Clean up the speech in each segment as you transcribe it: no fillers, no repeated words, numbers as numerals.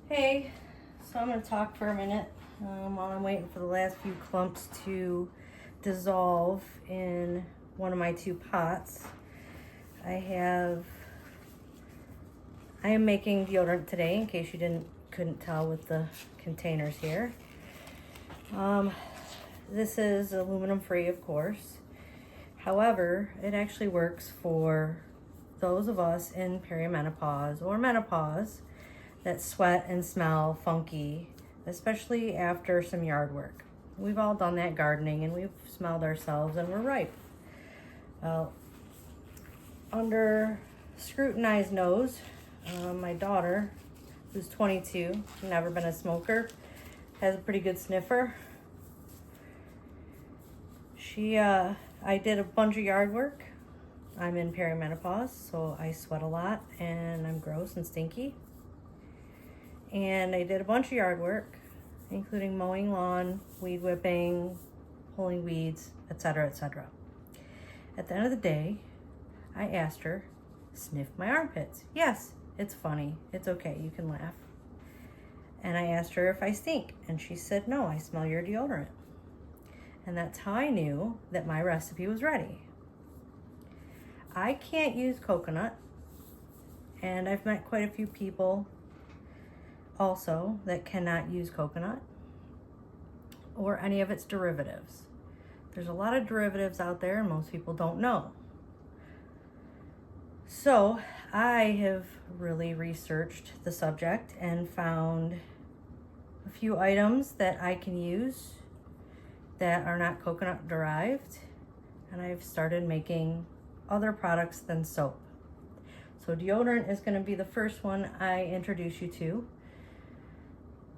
Hey, so I'm going to talk for a minute while I'm waiting for the last few clumps to dissolve in one of my two pots. I am making deodorant today, in case you couldn't tell with the containers here. This is aluminum free, of course. However, it actually works for those of us in perimenopause or menopause that sweat and smell funky, especially after some yard work. We've all done that gardening and we've smelled ourselves and we're ripe. Under scrutinized nose, my daughter, who's 22, never been a smoker, has a pretty good sniffer. I did a bunch of yard work. I'm in perimenopause, so I sweat a lot and I'm gross and stinky. And I did a bunch of yard work, including mowing lawn, weed whipping, pulling weeds, etc., etc. At the end of the day, I asked her, sniff my armpits. Yes, it's funny. It's okay. You can laugh. And I asked her if I stink. And she said, no, I smell your deodorant. And that's how I knew that my recipe was ready. I can't use coconut. And I've met quite a few people also that cannot use coconut or any of its derivatives. There's a lot of derivatives out there and most people don't know. So I have really researched the subject and found a few items that I can use that are not coconut derived, and I've started making other products than soap. So deodorant is going to be the first one I introduce you to.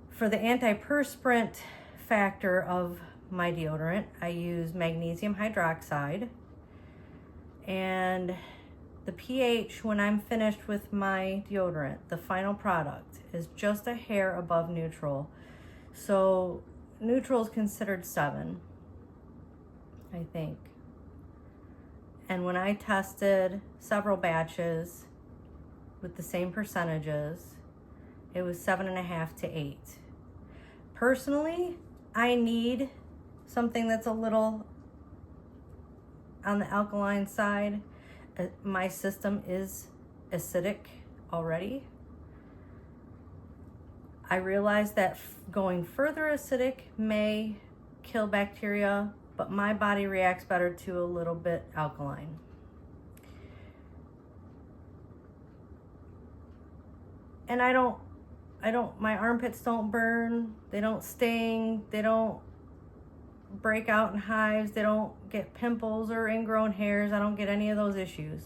For the antiperspirant factor of my deodorant, I use magnesium hydroxide, and the pH when I'm finished with my deodorant, the final product, is just a hair above neutral. So neutral is considered 7, I think. And when I tested several batches with the same percentages, it was 7.5 to 8. Personally, I need something that's a little on the alkaline side. My system is acidic already. I realize that going further acidic may kill bacteria, but my body reacts better to a little bit alkaline. And my armpits don't burn, they don't sting, they don't break out in hives, they don't get pimples or ingrown hairs. I don't get any of those issues.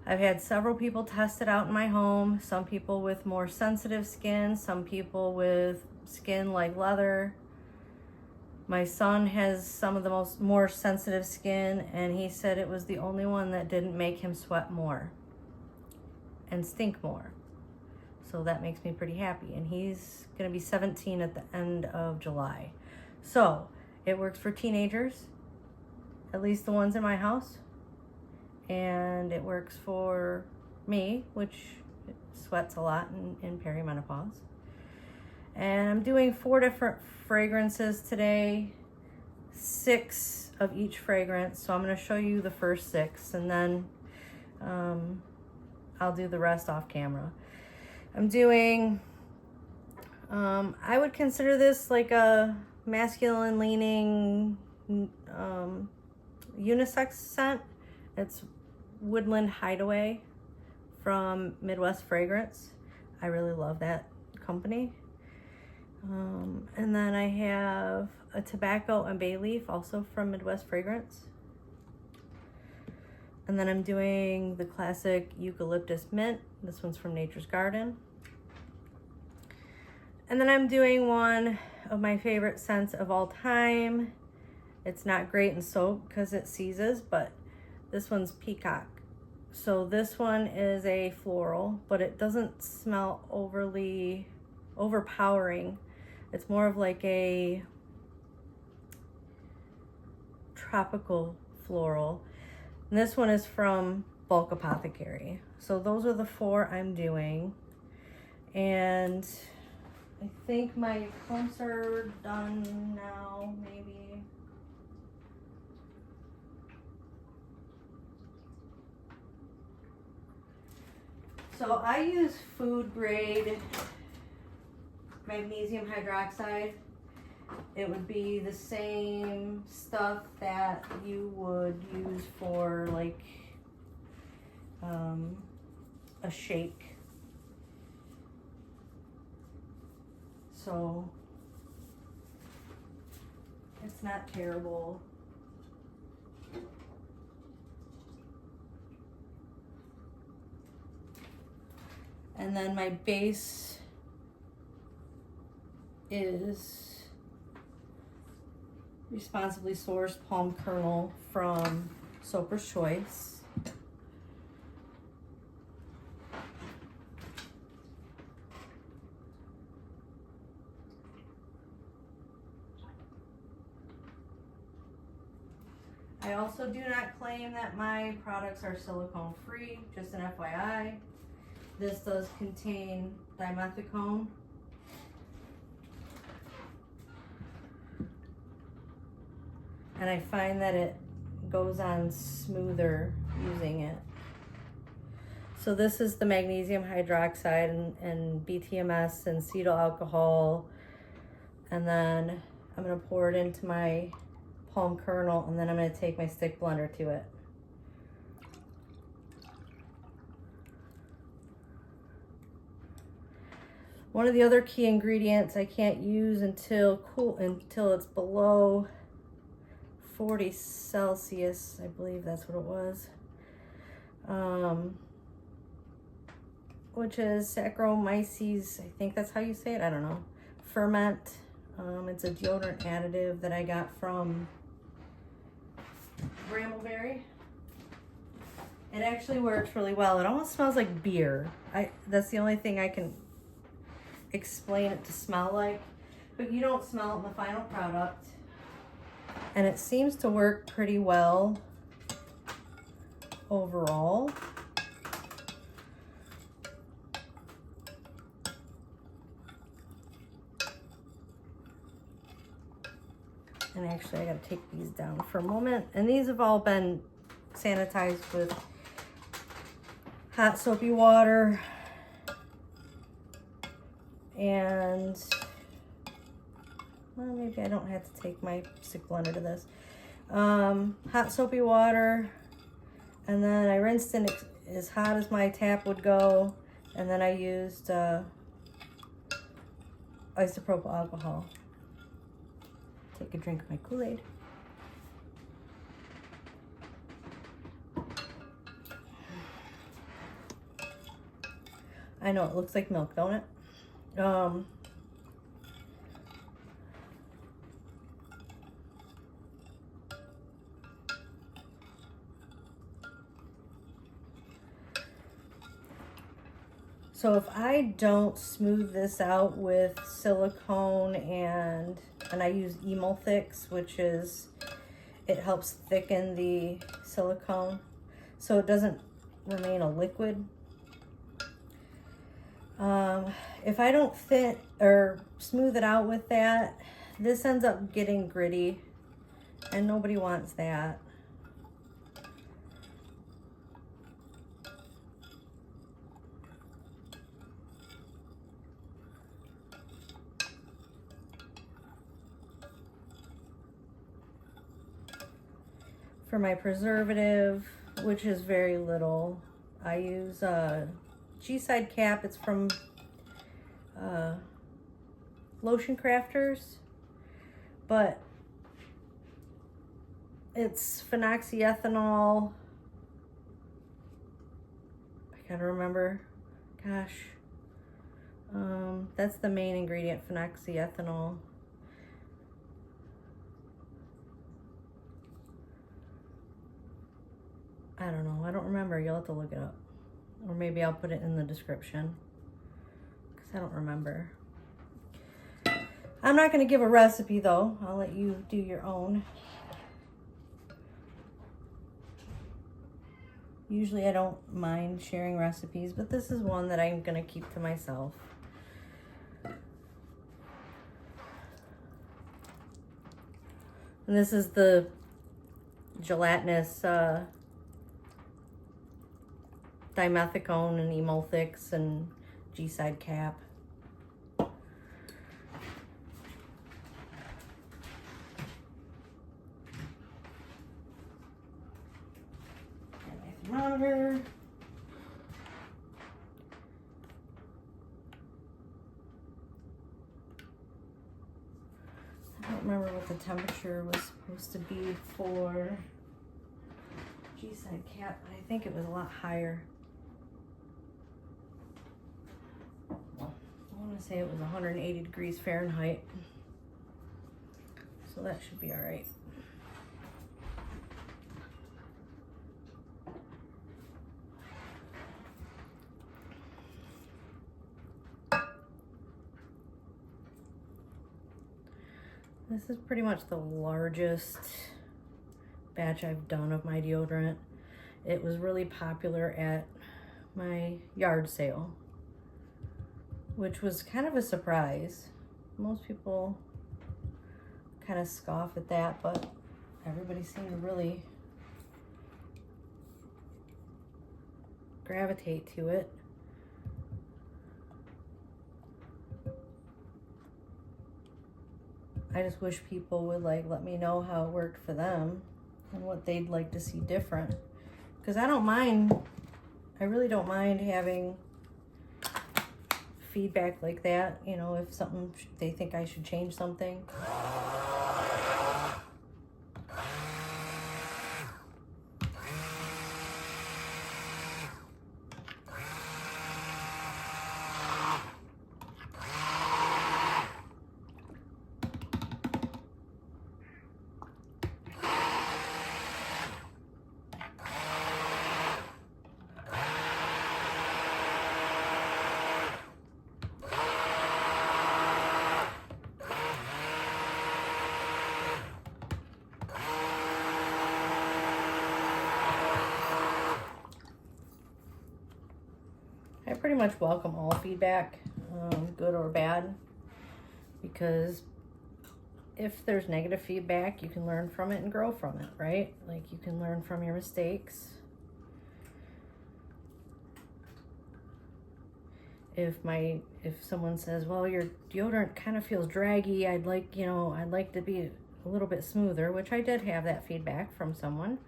I've had several people test it out in my home, some people with more sensitive skin, some people with skin like leather. My son has some of the more sensitive skin, and he said it was the only one that didn't make him sweat more and stink more. So that makes me pretty happy. And he's going to be 17 at the end of July. So it works for teenagers, at least the ones in my house. And it works for me, which sweats a lot in perimenopause. And I'm doing 4 different fragrances today, 6 of each fragrance. So I'm going to show you the first 6, and then I'll do the rest off camera. I'm doing, I would consider this like a masculine leaning unisex scent. It's Woodland Hideaway from Midwest Fragrance. I really love that company. And then I have a tobacco and bay leaf, also from Midwest Fragrance. And then I'm doing the classic eucalyptus mint. This one's from Nature's Garden. And then I'm doing one of my favorite scents of all time. It's not great in soap because it seizes, but this one's Peacock. So this one is a floral, but it doesn't smell overly overpowering. It's more of like a tropical floral. And this one is from Bulk Apothecary. So those are the 4 I'm doing. And I think my pumps are done now, maybe. So I use food grade magnesium hydroxide. It would be the same stuff that you would use for like a shake. So it's not terrible. And then my base is responsibly sourced palm kernel from Soper's Choice. I also do not claim that my products are silicone free, just an FYI. This does contain dimethicone. And I find that it goes on smoother using it. So this is the magnesium hydroxide and BTMS and cetyl alcohol. And then I'm gonna pour it into my palm kernel, and then I'm gonna take my stick blender to it. One of the other key ingredients I can't use until it's below 40 Celsius, I believe that's what it was, which is Saccharomyces, I think that's how you say it, I don't know, ferment. It's a deodorant additive that I got from Brambleberry. It actually works really well. It almost smells like beer. That's the only thing I can explain it to smell like, but you don't smell it in the final product. And it seems to work pretty well overall. And actually I gotta take these down for a moment. And these have all been sanitized with hot soapy water. And well, maybe I don't have to take my stick blender to this. Hot soapy water, and then I rinsed it as hot as my tap would go, and then I used isopropyl alcohol. Take a drink of my Kool-Aid. I know it looks like milk, don't it? So if I don't smooth this out with silicone and I use Emulthix, which is, it helps thicken the silicone so it doesn't remain a liquid. If I don't fit or smooth it out with that, this ends up getting gritty, and nobody wants that. For my preservative, which is very little, I use G-Side Cap. It's from Lotion Crafters, but it's phenoxyethanol. I gotta remember, gosh, that's the main ingredient, phenoxyethanol. I don't know, I don't remember. You'll have to look it up, or maybe I'll put it in the description because I don't remember. I'm not going to give a recipe though. I'll let you do your own. Usually I don't mind sharing recipes, but this is one that I'm going to keep to myself. And this is the gelatinous dimethicone and emulsix and G-side cap. And my thermometer. I don't remember what the temperature was supposed to be for G-side cap. I think it was a lot higher. I want to say it was 180 degrees Fahrenheit. So that should be all right. This is pretty much the largest batch I've done of my deodorant. It was really popular at my yard sale, which was kind of a surprise. Most people kind of scoff at that, but everybody seemed to really gravitate to it. I just wish people would let me know how it worked for them and what they'd like to see different. Because I don't mind, I really don't mind having feedback like that, you know, if something, they think I should change something. I pretty much welcome all feedback, good or bad, because if there's negative feedback, you can learn from it and grow from it, right? Like, you can learn from your mistakes. If someone says, well, your deodorant kind of feels draggy, I'd like to be a little bit smoother, which I did have that feedback from someone,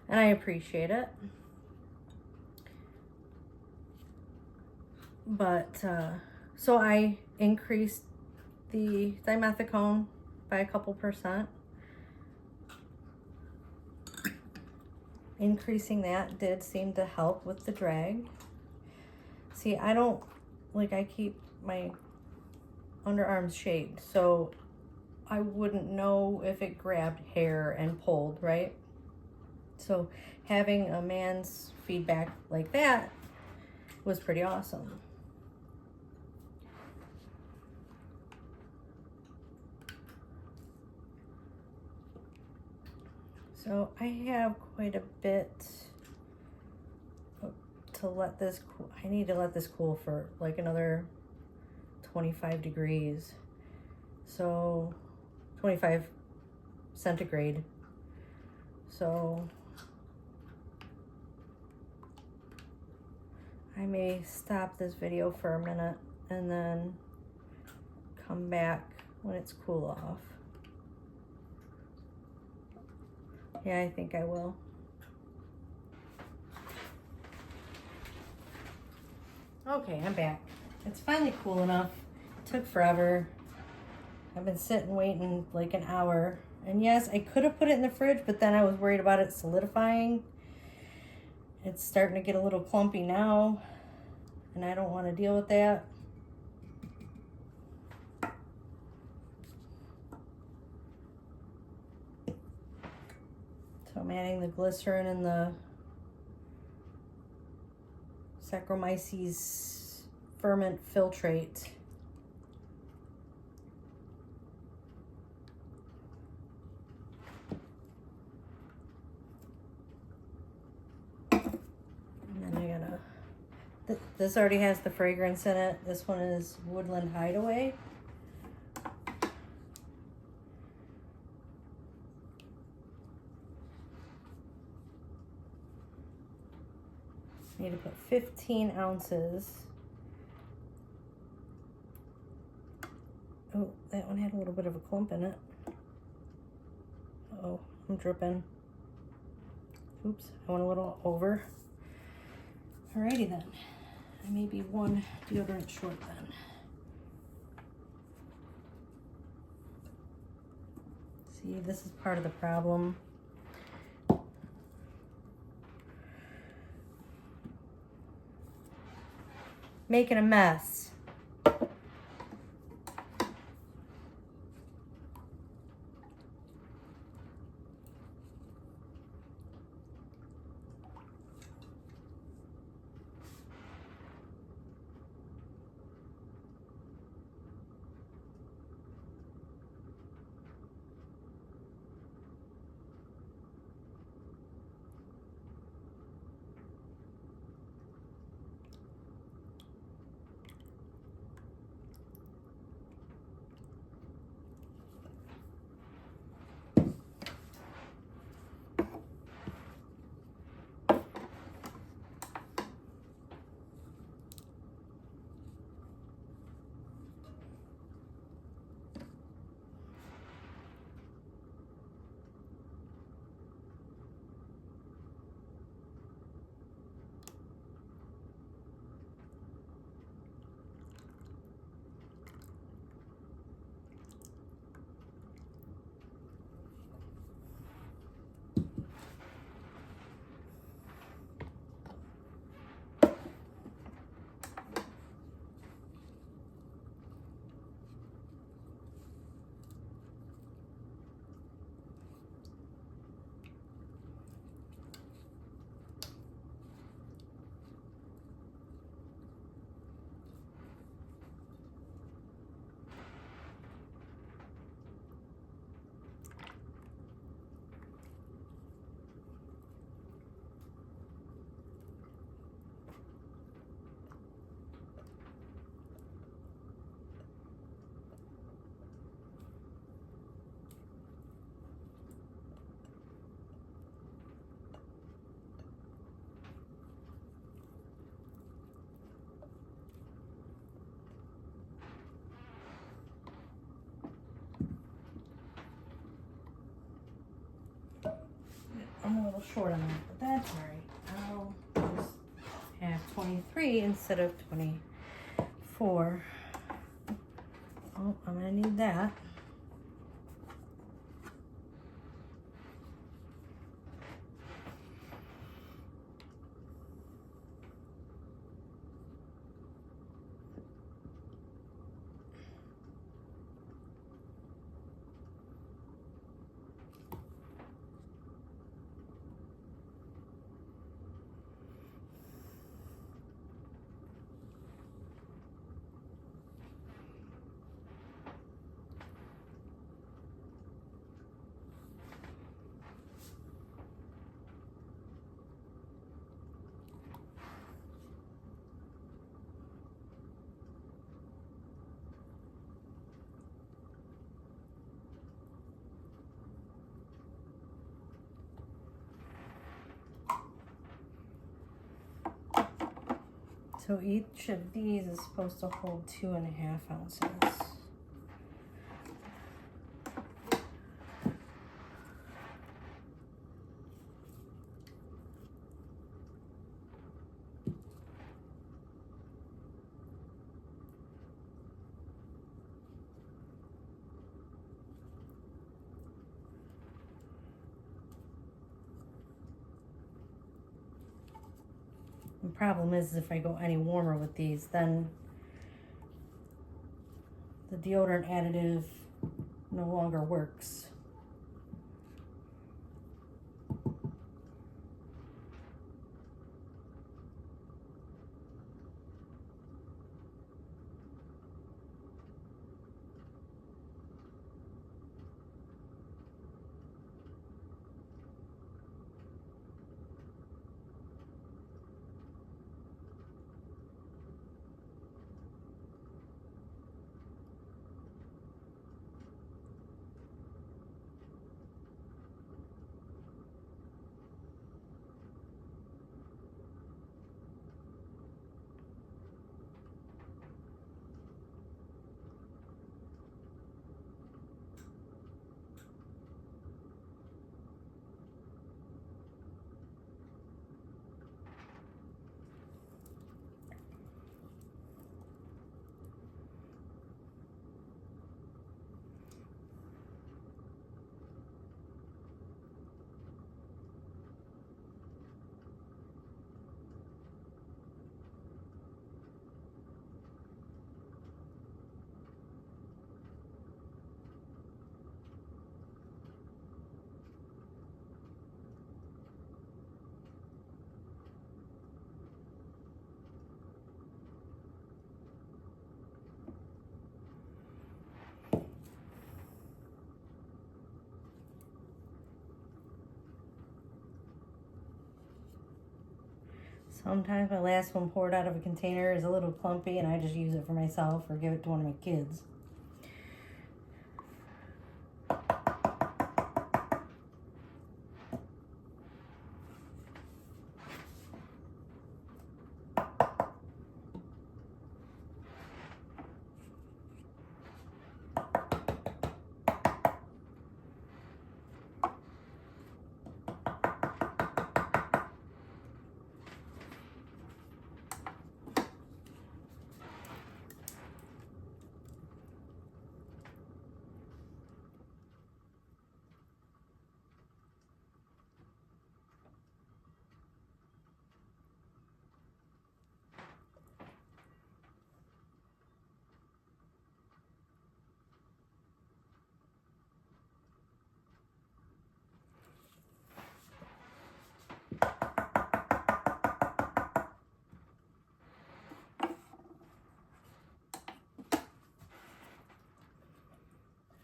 and I appreciate it. But, so I increased the dimethicone by a couple percent. Increasing that did seem to help with the drag. See, I keep my underarms shaved, so I wouldn't know if it grabbed hair and pulled, right? So having a man's feedback like that was pretty awesome. So I have quite a bit to let this cool. I need to let this cool for like another 25 degrees. So 25 centigrade. So I may stop this video for a minute and then come back when it's cool off. Yeah, I think I will. Okay, I'm back. It's finally cool enough. It took forever. I've been sitting waiting like an hour. And yes, I could have put it in the fridge, but then I was worried about it solidifying. It's starting to get a little clumpy now, and I don't want to deal with that. So I'm adding the glycerin and the Saccharomyces ferment filtrate. And then I gotta, this already has the fragrance in it. This one is Woodland Hideaway. I need to put 15 ounces. Oh, that one had a little bit of a clump in it. Uh-oh, I'm dripping. Oops, I went a little over. Alrighty then. I may be one deodorant short then. See, this is part of the problem. Making a mess. I'm a little short on that, but that's all right. I'll just have 23 instead of 24. Oh, I'm gonna need that. So each of these is supposed to hold 2.5 ounces. The problem is if I go any warmer with these, then the deodorant additive no longer works. Sometimes my last one poured out of a container is a little clumpy and I just use it for myself or give it to one of my kids.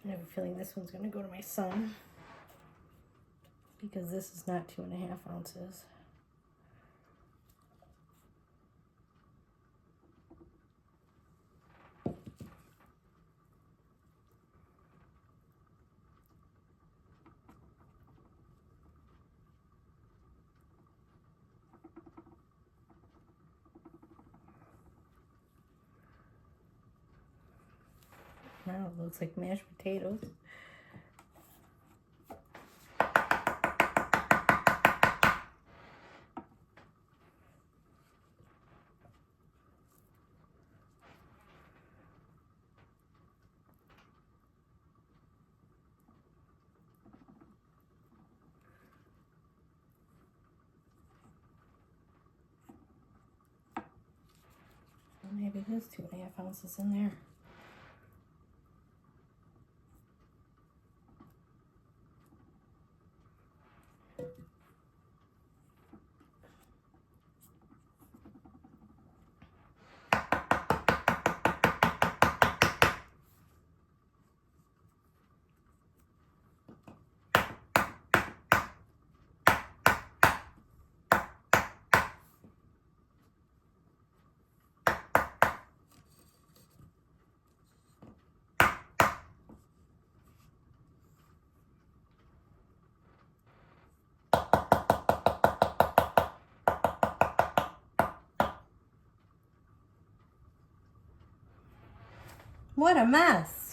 I have a feeling this one's going to go to my son because this is not 2.5 ounces. Now it looks like mashed potatoes. Well, maybe there's 2.5 ounces in there. What a mess.